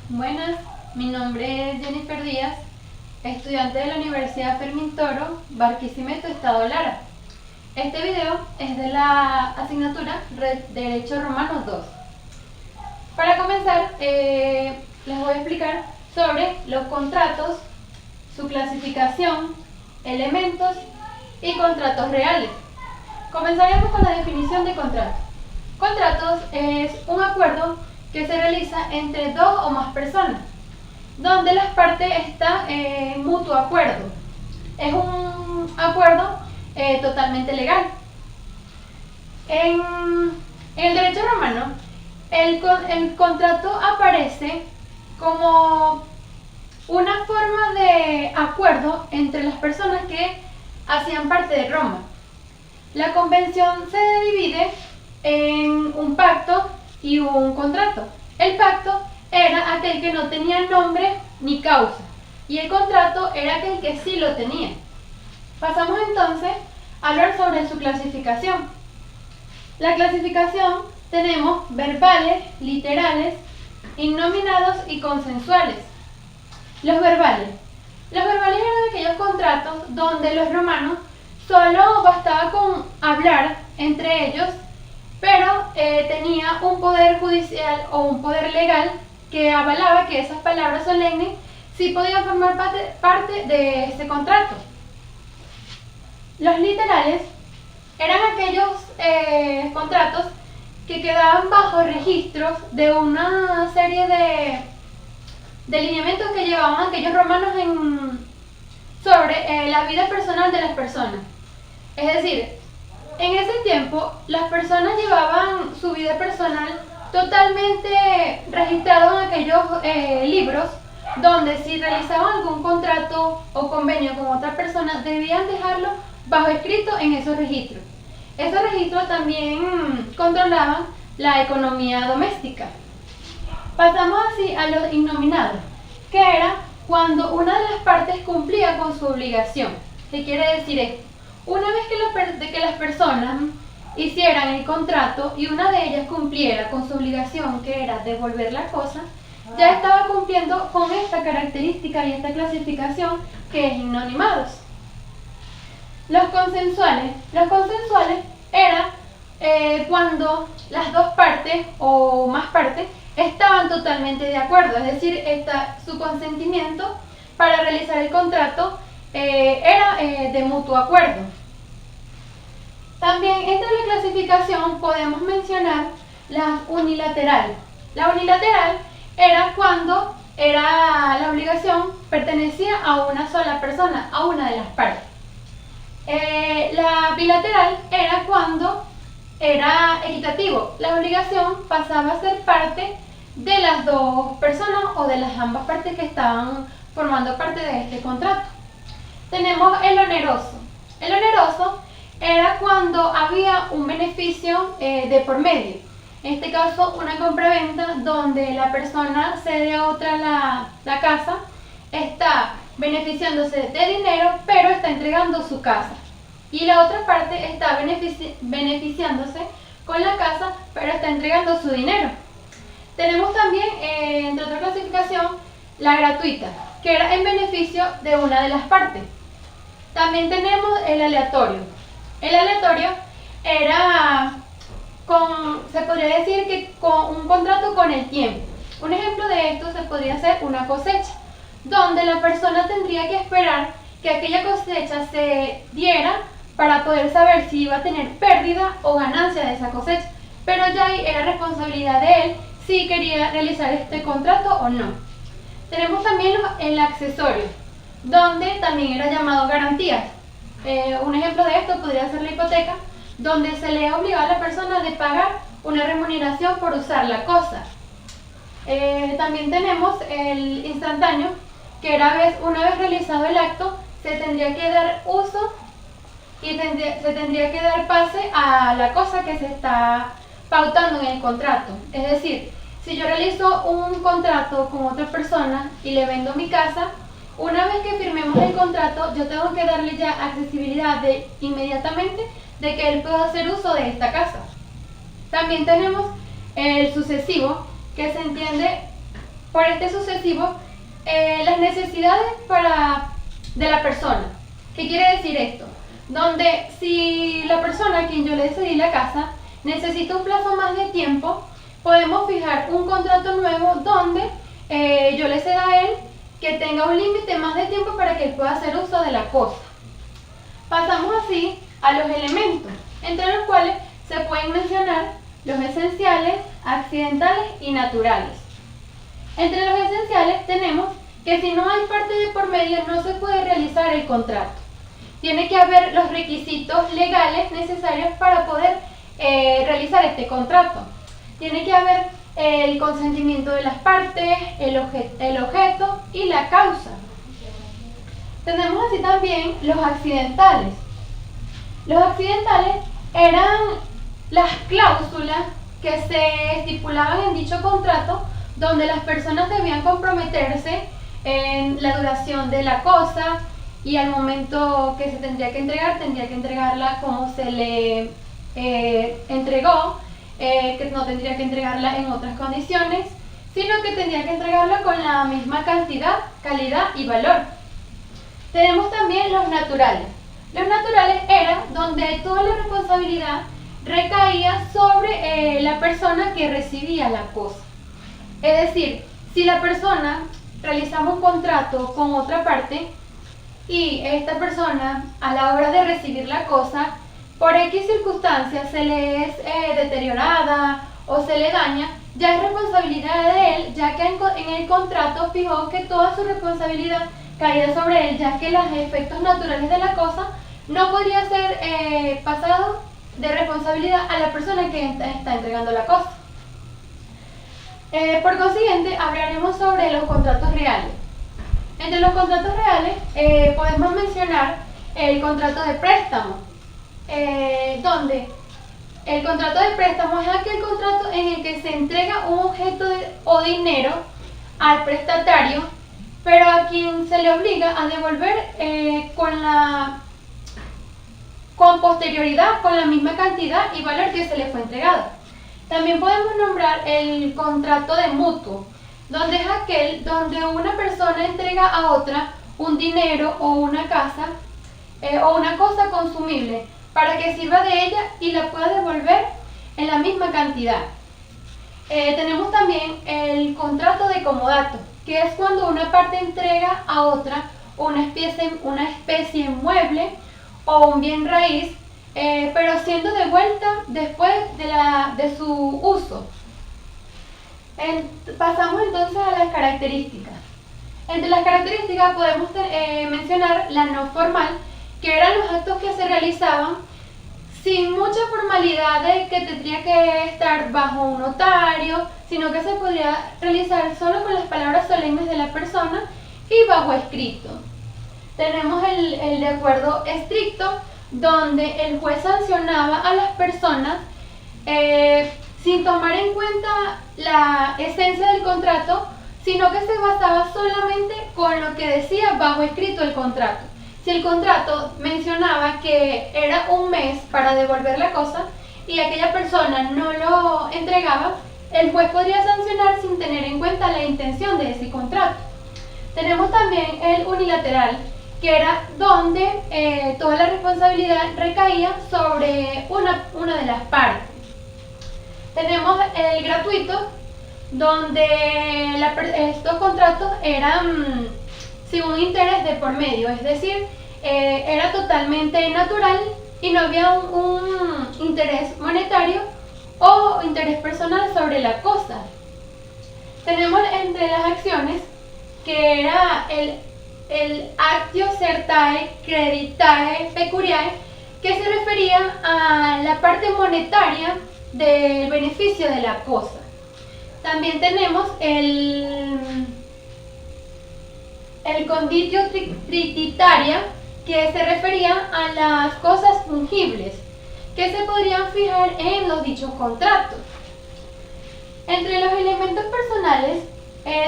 Buenas, mi nombre es Jennifer Díaz, estudiante de la Universidad Fermín Toro, Barquisimeto, Estado Lara. Este video es de la asignatura Derecho Romano 2. Para comenzar, les voy a explicar sobre los contratos, su clasificación, elementos y contratos reales. Comenzaremos con la definición de contrato. Contratos es un acuerdo que se realiza entre dos o más personas, donde las partes están en mutuo acuerdo. Es un acuerdo totalmente legal. En el derecho romano, el contrato aparece como una forma de acuerdo entre las personas que hacían parte de Roma. La convención se divide en un pacto y un contrato. El pacto era aquel que no tenía nombre ni causa, y el contrato era aquel que sí lo tenía. Pasamos entonces a hablar sobre su clasificación. La clasificación tenemos verbales, literales, innominados y consensuales. Los verbales. Los verbales eran aquellos contratos donde los romanos solo bastaba con hablar entre ellos, pero tenía un poder judicial o un poder legal que avalaba que esas palabras solemnes sí podían formar parte de ese contrato. Los literales eran aquellos contratos que quedaban bajo registros de una serie de lineamientos que llevaban aquellos romanos sobre la vida personal de las personas. Es decir, en ese tiempo las personas llevaban su vida personal totalmente registrado en aquellos libros, donde si realizaban algún contrato o convenio con otra persona debían dejarlo bajo escrito en esos registros. Esos registros también controlaban la economía doméstica. Pasamos así a los innominados, que era cuando una de las partes cumplía con su obligación. ¿Qué quiere decir esto? Una vez que las personas hicieran el contrato y una de ellas cumpliera con su obligación, que era devolver la cosa, ya estaba cumpliendo con esta característica y esta clasificación que es innominados. Los consensuales. Los consensuales era cuando las dos partes o más partes estaban totalmente de acuerdo, es decir, su consentimiento para realizar el contrato era de mutuo acuerdo. También entre la clasificación podemos mencionar la unilateral. La unilateral era cuando la obligación pertenecía a una sola persona, a una de las partes. La bilateral era cuando era equitativo. La obligación pasaba a ser parte de las dos personas o de las ambas partes que estaban formando parte de este contrato. Tenemos el oneroso. El oneroso era cuando había un beneficio de por medio. En este caso, una compraventa donde la persona cede a otra la casa, está beneficiándose de dinero, pero está entregando su casa. Y la otra parte está beneficiándose con la casa, pero está entregando su dinero. Tenemos también, entre otra clasificación, la gratuita, que era en beneficio de una de las partes. También tenemos el aleatorio. El aleatorio era, se podría decir que con un contrato con el tiempo. Un ejemplo de esto se podría ser una cosecha, donde la persona tendría que esperar que aquella cosecha se diera para poder saber si iba a tener pérdida o ganancia de esa cosecha. Pero ya ahí era responsabilidad de él si quería realizar este contrato o no. Tenemos también el accesorio, donde también era llamado garantías. Un ejemplo de esto podría ser la hipoteca, donde se le obliga a la persona de pagar una remuneración por usar la cosa. También tenemos el instantáneo, que una vez realizado el acto, se tendría que dar uso y se tendría que dar pase a la cosa que se está pautando en el contrato. Es decir, si yo realizo un contrato con otra persona y le vendo mi casa, una vez que firmemos el contrato, yo tengo que darle ya accesibilidad inmediatamente de que él pueda hacer uso de esta casa. También tenemos el sucesivo, que se entiende por este sucesivo las necesidades de la persona. ¿Qué quiere decir esto? Donde si la persona a quien yo le cedí la casa necesita un plazo más de tiempo, podemos fijar un contrato nuevo donde yo le ceda a él que tenga un límite más de tiempo para que él pueda hacer uso de la cosa. Pasamos así a los elementos, entre los cuales se pueden mencionar los esenciales, accidentales y naturales. Entre los esenciales tenemos que si no hay parte de por medio no se puede realizar el contrato. Tiene que haber los requisitos legales necesarios para poder realizar este contrato. Tiene que haber el consentimiento de las partes, el objeto y la causa. Tenemos así también los accidentales. Los accidentales eran las cláusulas que se estipulaban en dicho contrato donde las personas debían comprometerse en la duración de la cosa y al momento que se tendría que entregarla como se le entregó, que no tendría que entregarla en otras condiciones, sino que tendría que entregarla con la misma cantidad, calidad y valor. Tenemos también los naturales. Los naturales eran donde toda la responsabilidad recaía sobre la persona que recibía la cosa. Es decir, si la persona realizaba un contrato con otra parte y esta persona a la hora de recibir la cosa, por X circunstancias se le es deteriorada o se le daña, ya es responsabilidad de él, ya que en el contrato fijó que toda su responsabilidad caía sobre él, ya que los efectos naturales de la cosa no podría ser pasado de responsabilidad a la persona que está entregando la cosa. Por consiguiente, hablaremos sobre los contratos reales. Entre los contratos reales podemos mencionar el contrato de préstamo, donde el contrato de préstamo es aquel contrato en el que se entrega un objeto o dinero al prestatario, pero a quien se le obliga a devolver con posterioridad con la misma cantidad y valor que se le fue entregado. También podemos nombrar el contrato de mutuo, donde es aquel donde una persona entrega a otra un dinero o una casa o una cosa consumible para que sirva de ella y la pueda devolver en la misma cantidad. Tenemos también el contrato de comodato, que es cuando una parte entrega a otra una especie mueble o un bien raíz, pero siendo devuelta después de su uso. Pasamos entonces a las características. Entre las características podemos mencionar la no formal, que eran los actos que se realizaban sin mucha formalidad de que tendría que estar bajo un notario, sino que se podría realizar solo con las palabras solemnes de la persona y bajo escrito. Tenemos el de acuerdo estricto, donde el juez sancionaba a las personas sin tomar en cuenta la esencia del contrato, sino que se basaba solamente con lo que decía bajo escrito el contrato. Si el contrato mencionaba que era un mes para devolver la cosa y aquella persona no lo entregaba, el juez podría sancionar sin tener en cuenta la intención de ese contrato. Tenemos también el unilateral, que era donde toda la responsabilidad recaía sobre una de las partes. Tenemos el gratuito, donde estos contratos eran sin un interés de por medio, es decir, era totalmente natural y no había un interés monetario o interés personal sobre la cosa. Tenemos entre las acciones que era el actio certae creditae pecuniae, que se refería a la parte monetaria del beneficio de la cosa. También tenemos el conditio trititaria, que se refería a las cosas fungibles que se podrían fijar en los dichos contratos. Entre los elementos personales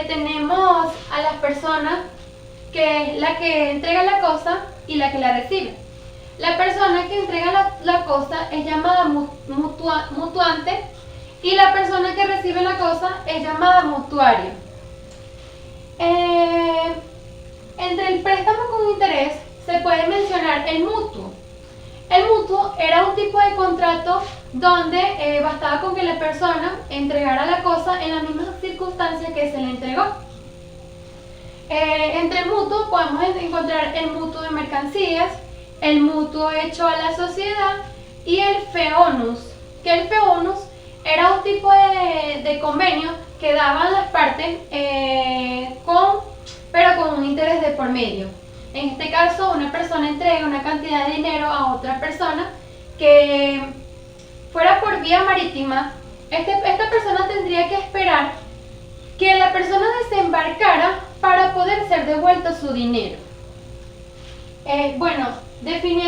tenemos a las personas, que es la que entrega la cosa y la que la recibe. La persona que entrega la cosa es llamada mutuante y la persona que recibe la cosa es llamada mutuario. Eh, Entre el préstamo con interés se puede mencionar el mutuo. El mutuo era un tipo de contrato donde bastaba con que la persona entregara la cosa en las mismas circunstancias que se le entregó. Entre el mutuo podemos encontrar el mutuo de mercancías, el mutuo hecho a la sociedad y el feonus, que el feonus era un tipo de convenio que daban las partes pero con un interés de por medio. En este caso, una persona entrega una cantidad de dinero a otra persona que fuera por vía marítima. Esta persona tendría que esperar que la persona desembarcara para poder ser devuelto su dinero. Bueno, definiendo